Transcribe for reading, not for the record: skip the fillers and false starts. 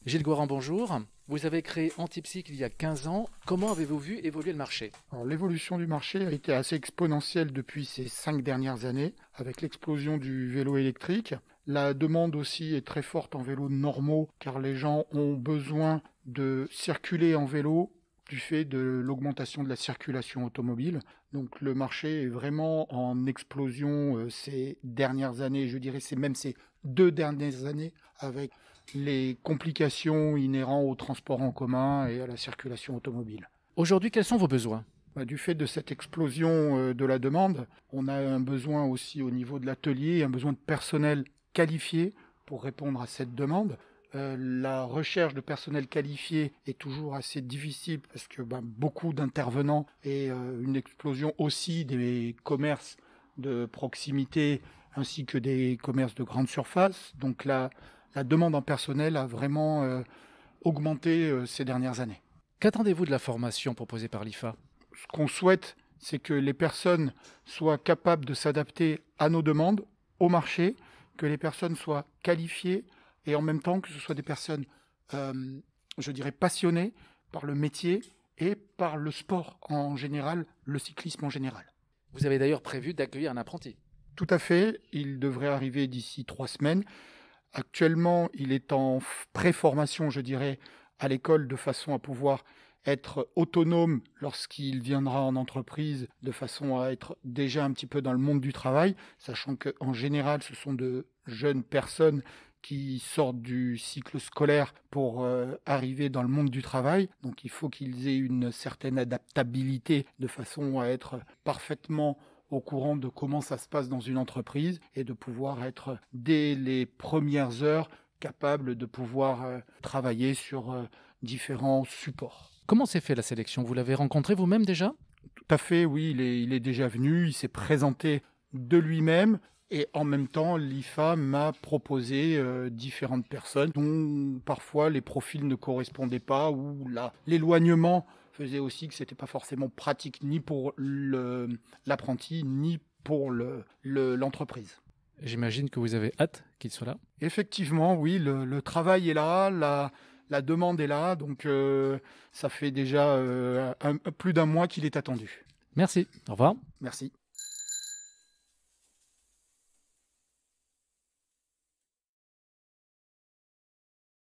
Gilles Gorin, bonjour. Vous avez créé Antipsyque il y a 15 ans. Comment avez-vous vu évoluer le marché? Alors, l'évolution du marché a été assez exponentielle depuis ces 5 dernières années, avec l'explosion du vélo électrique. La demande aussi est très forte en vélos normaux, car les gens ont besoin de circuler en vélo du fait de l'augmentation de la circulation automobile. Donc le marché est vraiment en explosion ces dernières années, je dirais c'est même ces 2 dernières années, avec les complications inhérentes au transport en commun et à la circulation automobile. Aujourd'hui, quels sont vos besoins? Du fait de cette explosion de la demande, on a un besoin aussi au niveau de l'atelier, un besoin de personnel qualifié pour répondre à cette demande. La recherche de personnel qualifié est toujours assez difficile parce que beaucoup d'intervenants et une explosion aussi des commerces de proximité ainsi que des commerces de grande surface. Donc la demande en personnel a vraiment augmenté ces dernières années. Qu'attendez-vous de la formation proposée par l'IFA? Ce qu'on souhaite, c'est que les personnes soient capables de s'adapter à nos demandes, au marché, que les personnes soient qualifiées et en même temps que ce soit des personnes, je dirais, passionnées par le métier et par le sport en général, le cyclisme en général. Vous avez d'ailleurs prévu d'accueillir un apprenti. Tout à fait, il devrait arriver d'ici 3 semaines. Actuellement, il est en pré-formation, je dirais, à l'école de façon à pouvoir être autonome lorsqu'il viendra en entreprise, de façon à être déjà un petit peu dans le monde du travail, sachant qu'en général, ce sont de jeunes personnes qui sortent du cycle scolaire pour arriver dans le monde du travail. Donc il faut qu'ils aient une certaine adaptabilité de façon à être parfaitement au courant de comment ça se passe dans une entreprise et de pouvoir être, dès les premières heures, capable de pouvoir travailler sur différents supports. Comment s'est fait la sélection? Vous l'avez rencontré vous-même déjà? Tout à fait, oui, il est déjà venu, il s'est présenté de lui-même et en même temps, l'IFA m'a proposé différentes personnes dont parfois les profils ne correspondaient pas ou l'éloignement faisait aussi que c'était pas forcément pratique ni pour l'apprenti ni pour l'entreprise. J'imagine que vous avez hâte qu'il soit là. Effectivement, oui, le travail est là, la demande est là, donc ça fait déjà plus d'1 mois qu'il est attendu. Merci. Au revoir. Merci.